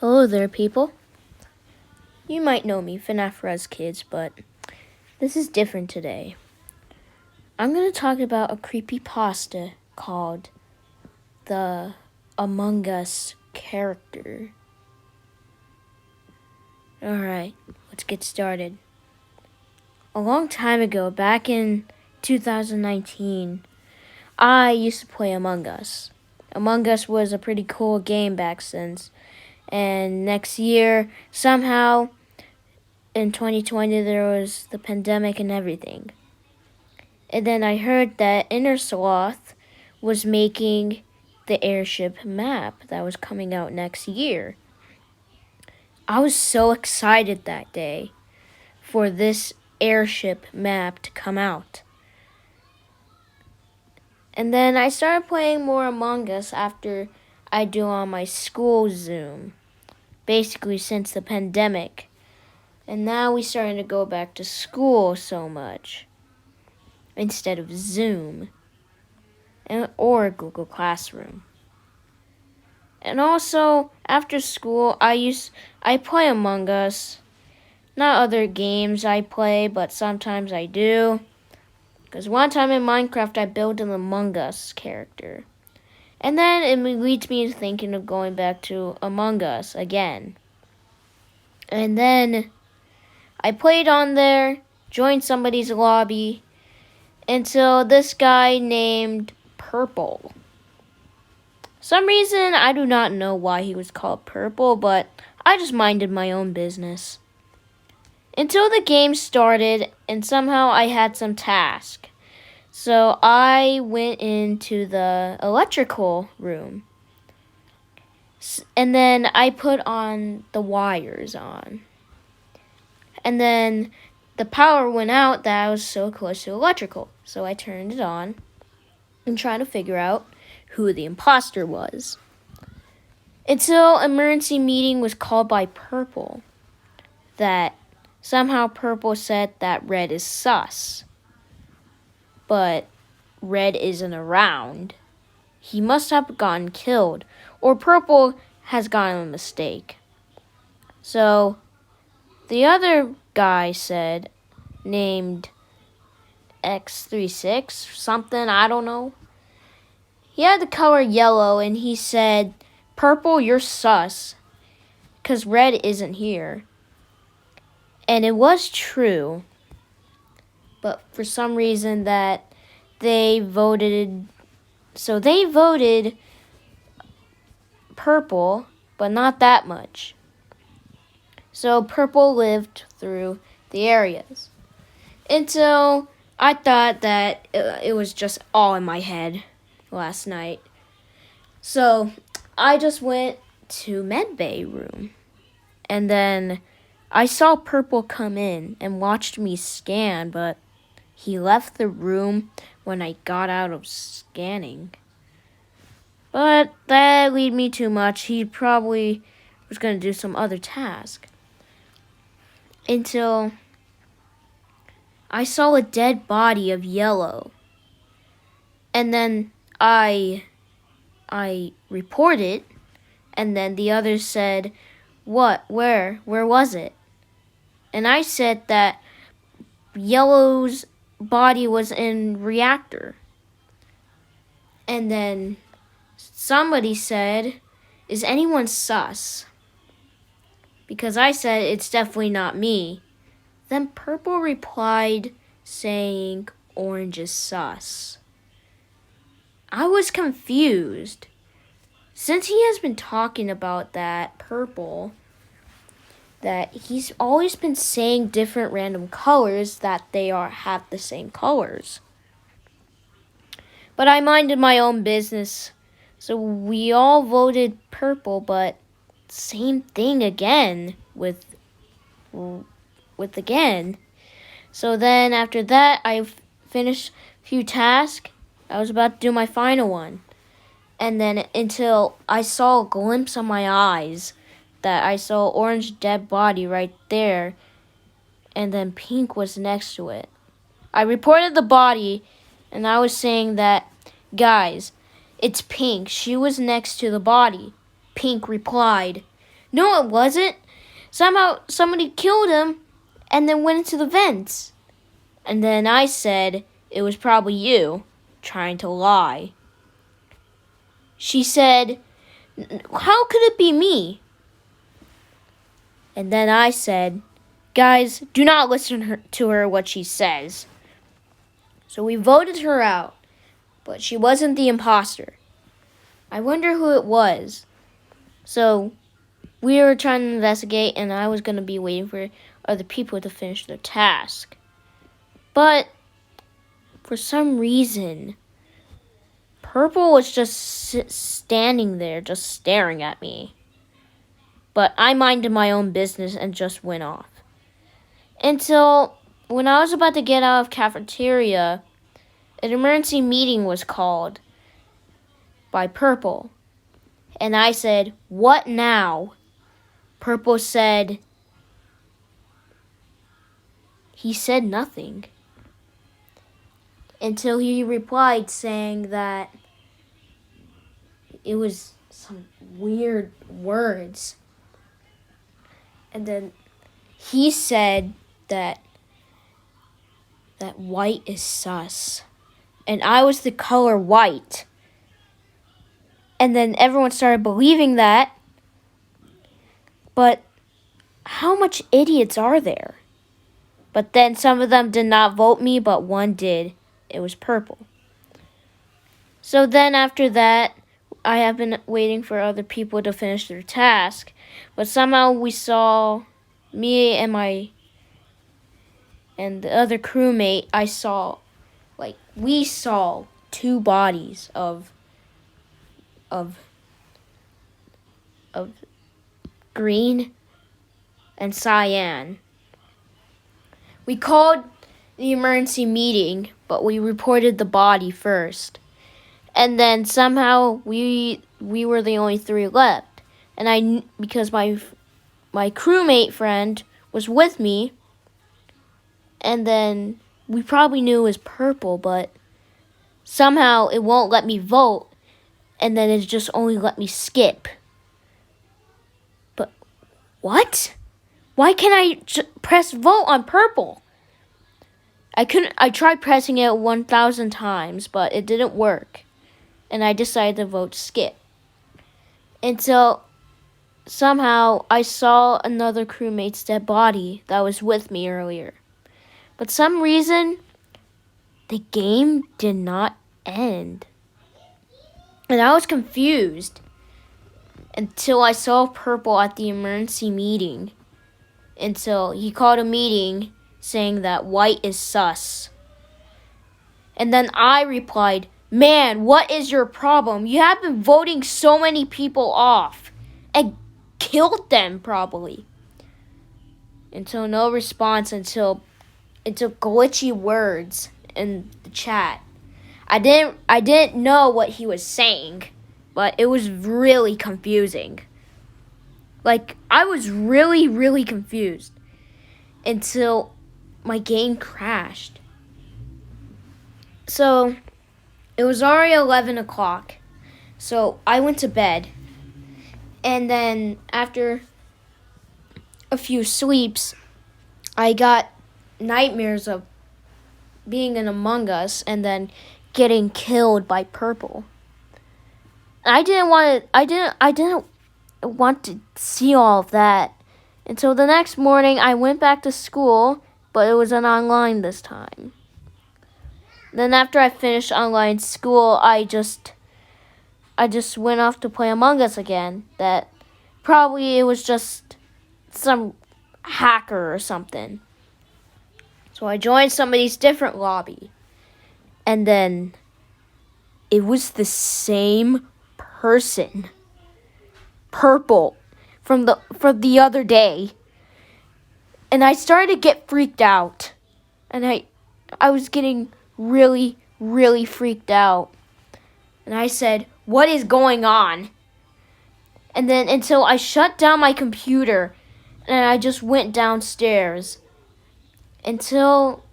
Hello there, people. You might know me, FNAF Kids, but this is different today. I'm going to talk about a creepypasta called the Among Us character. Alright, let's get started. A long time ago, back in 2019, I used to play Among Us. Among Us was a pretty cool game back since. And next year, somehow, in 2020, there was the pandemic and everything. And then I heard that Inner Sloth was making the airship map that was coming out next year. I was so excited that day for this airship map to come out. And then I started playing more Among Us after I do on my school Zoom, basically since the pandemic. And now we're starting to go back to school so much instead of Zoom or Google Classroom. And also, after school, I play Among Us. Not other games I play, but sometimes I do. Because one time in Minecraft, I built an Among Us character. And then it leads me to thinking of going back to Among Us again. And then I played on there, joined somebody's lobby, until this guy named Purple. Some reason I do not know why he was called Purple, but I just minded my own business. Until the game started, and somehow I had some task. So I went into the electrical room. And then I put on the wires on. And then the power went out that I was so close to electrical. So I turned it on and tried to figure out who the imposter was. Until emergency meeting was called by Purple. That somehow Purple said that Red is sus. But Red isn't around. He must have gotten killed. Or Purple has gotten a mistake. So the other guy said, named X36, something, I don't know. He had the color yellow, and he said, Purple, you're sus, because Red isn't here. And it was true, but for some reason that they voted Purple, but not that much. So Purple lived through the areas. Until I thought that it was just all in my head last night. So I just went to medbay room. And then I saw Purple come in and watched me scan, but he left the room when I got out of scanning. But that lead me too much. He probably was going to do some other task. Until I saw a dead body of Yellow. And then I reported, and then the others said, what, where was it? And I said that Yellow's body was in reactor. And then somebody said, is anyone sus? Because I said it's definitely not me. Then Purple replied saying Orange is sus. I was confused. Since he has been talking about that Purple, that he's always been saying different random colors that they have the same colors. But I minded my own business. So we all voted Purple, but same thing again with again. So then after that, I finished a few tasks. I was about to do my final one. And then until I saw a glimpse of my eyes that I saw orange dead body right there. And then pink was next to it. I reported the body and I was saying that, guys, it's pink. She was next to the body. Pink replied, No, it wasn't. Somehow somebody killed him and then went into the vents. And then I said, it was probably you, trying to lie. She said, how could it be me? And then I said, guys, do not listen to her what she says. So we voted her out, but she wasn't the imposter. I wonder who it was. So we were trying to investigate, and I was going to be waiting for other people to finish their task. But for some reason, Purple was just standing there, just staring at me. But I minded my own business and just went off. Until when I was about to get out of cafeteria, an emergency meeting was called by Purple. And I said, what now? Purple said, he said nothing. Until he replied saying that it was some weird words. And then he said that white is sus. And I was the color white. And then everyone started believing that. But how much idiots are there? But then some of them did not vote me, but one did. It was Purple. So then after that, I have been waiting for other people to finish their task. But somehow we saw, me and the other crewmate, we saw two bodies of green and cyan. We called the emergency meeting, but we reported the body first. And then somehow we were the only three left. And because my crewmate friend was with me, and then we probably knew it was Purple, but somehow it won't let me vote, and then it just only let me skip. But what? Why can't I press vote on Purple? I tried pressing it 1,000 times, but it didn't work. And I decided to vote skip. Until somehow I saw another crewmate's dead body that was with me earlier. But some reason, the game did not end. And I was confused until I saw Purple at the emergency meeting. Until he called a meeting saying that white is sus. And then I replied, man, what is your problem? You have been voting so many people off and killed them probably. Until no response, until glitchy words in the chat. I didn't know what he was saying, but it was really confusing. I was really, really confused until my game crashed. So it was already 11 o'clock. So I went to bed. And then after a few sleeps, I got nightmares of being in Among Us and then getting killed by Purple. I didn't want to see all of that. Until the next morning, I went back to school, but it was an online this time. Then after I finished online school, I just went off to play Among Us again. That probably it was just some hacker or something. So I joined somebody's different lobby. And then it was the same person. Purple from the other day. And I started to get freaked out. And I was getting really, really freaked out. And I said, what is going on? And then until I shut down my computer and I just went downstairs until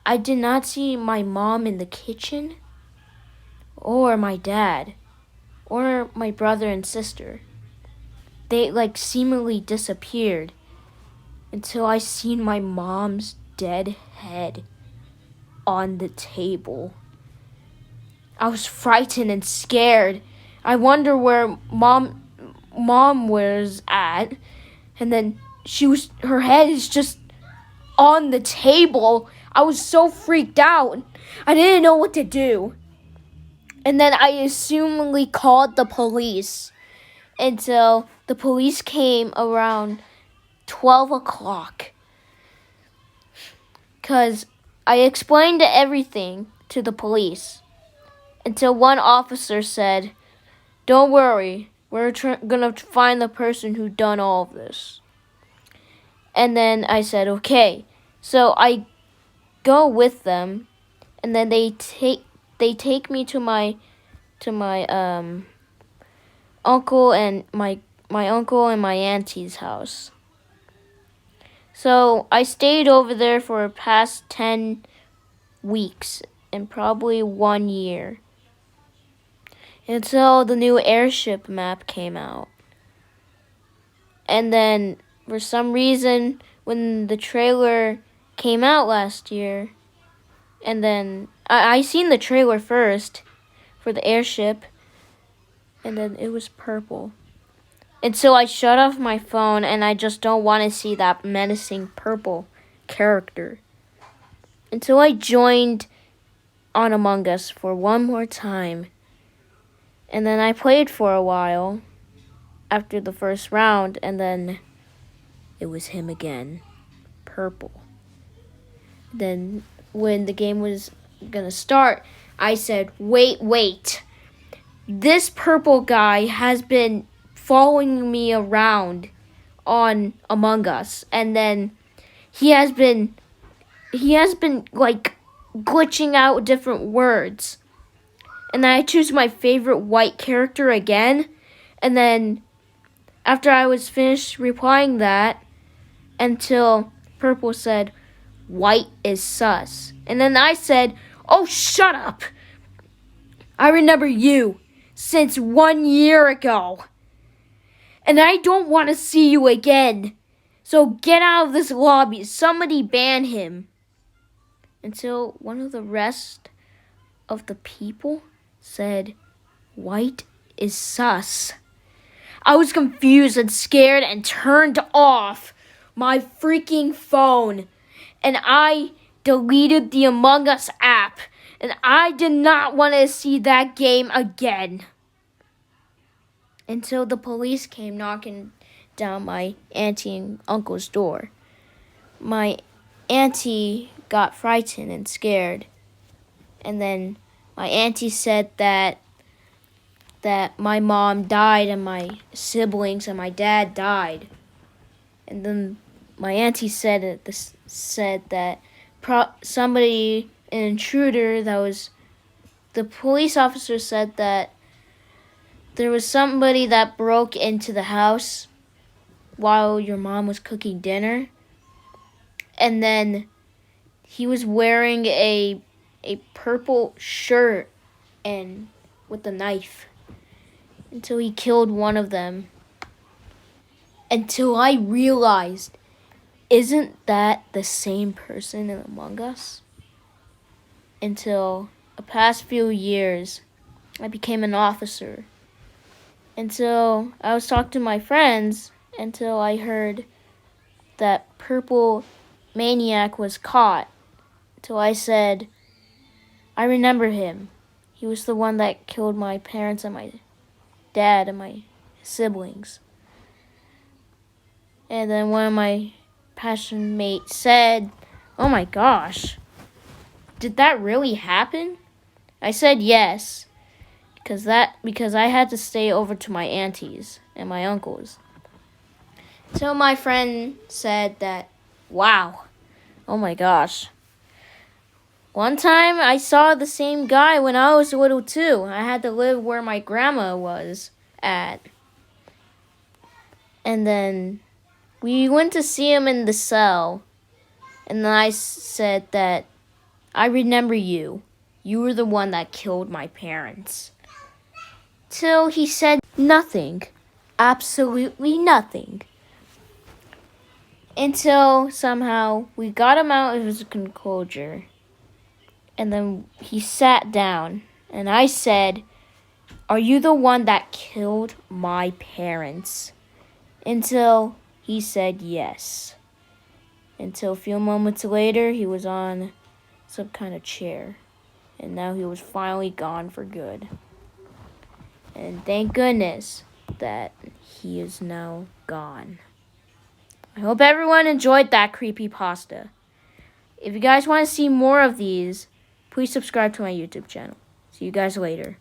I did not see my mom in the kitchen or my dad or my brother and sister. they like seemingly disappeared until I seen my mom's dead head on the table. I was frightened and scared. I wonder where mom was at, and then her head is just on the table. I was so freaked out. I didn't know what to do. And then I assumingly called the police until the police came around 12 o'clock. Because I explained everything to the police until one officer said, "Don't worry, we're gonna find the person who done all of this." And then I said, "Okay." So I go with them, and then they take me to my uncle and my uncle and my auntie's house. So I stayed over there for past 10 weeks and probably 1 year until the new airship map came out. And then for some reason, when the trailer came out last year, and then I seen the trailer first for the airship, and then it was purple. And so I shut off my phone, and I just don't want to see that menacing purple character. Until I joined on Among Us for one more time. And then I played for a while after the first round, and then it was him again, purple. Then when the game was gonna start, I said, wait. This purple guy has been following me around on Among Us, and then he has been like glitching out different words. And then I choose my favorite white character again, and then after I was finished replying that, until purple said, "White is sus." And then I said, "Oh, shut up. I remember you since 1 year ago. And I don't want to see you again. So get out of this lobby. Somebody ban him." Until one of the rest of the people said, "White is sus." I was confused and scared and turned off my freaking phone. And I deleted the Among Us app. And I did not want to see that game again. Until the police came knocking down my auntie and uncle's door. My auntie got frightened and scared. And then my auntie said that my mom died and my siblings and my dad died. And then my auntie said that somebody, an intruder the police officer said that there was somebody that broke into the house while your mom was cooking dinner. And then he was wearing a purple shirt and with a knife until he killed one of them. Until I realized, isn't that the same person in Among Us? Until the past few years, I became an officer. Until I was talking to my friends, until I heard that purple maniac was caught. Until I said, "I remember him. He was the one that killed my parents and my dad and my siblings." And then one of my passion mates said, "Oh my gosh, did that really happen?" I said yes, because I had to stay over to my aunties and my uncles. So my friend said that, "Wow, oh my gosh. One time I saw the same guy when I was little too. I had to live where my grandma was at. And then we went to see him in the cell. And then I said that, I remember you. You were the one that killed my parents." Till he said nothing. absolutely nothing. Until somehow we got him out of his enclosure. And then he sat down. And I said, "Are you the one that killed my parents?" Until he said yes. Until a few moments later, he was on some kind of chair. And now he was finally gone for good. And thank goodness that he is now gone. I hope everyone enjoyed that creepypasta. If you guys want to see more of these, please subscribe to my YouTube channel. See you guys later.